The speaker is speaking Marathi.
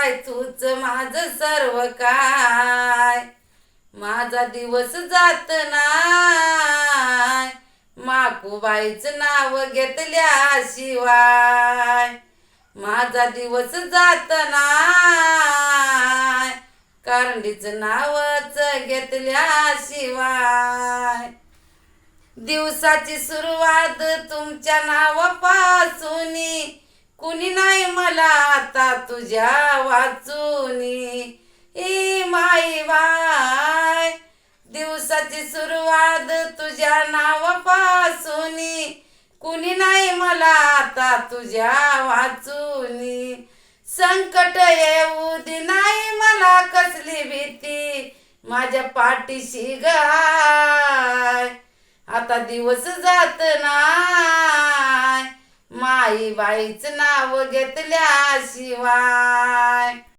बाय तूच माझ सर्व काय. माझा दिवस जात नाय माकूबाईच नाव घेतल्याशिवाय. माझा दिवस जात नाय कारंडीच नावच घेतल्याशिवाय. दिवसाची सुरुवात तुमच्या नावापासूनी, कुणी नाही मला आता तुझ्या वाचूनी. ही माई बाय दिवसाची सुरुवात तुझ्या नावापासूनी, कुणी नाही मला आता तुझ्या वाचूनी. संकट येऊ दे नाही मला कसली भीती, माझ्या पाठीशी गाय. आता दिवस जात नाय माई बाईच नाव घेतल्याशिवाय.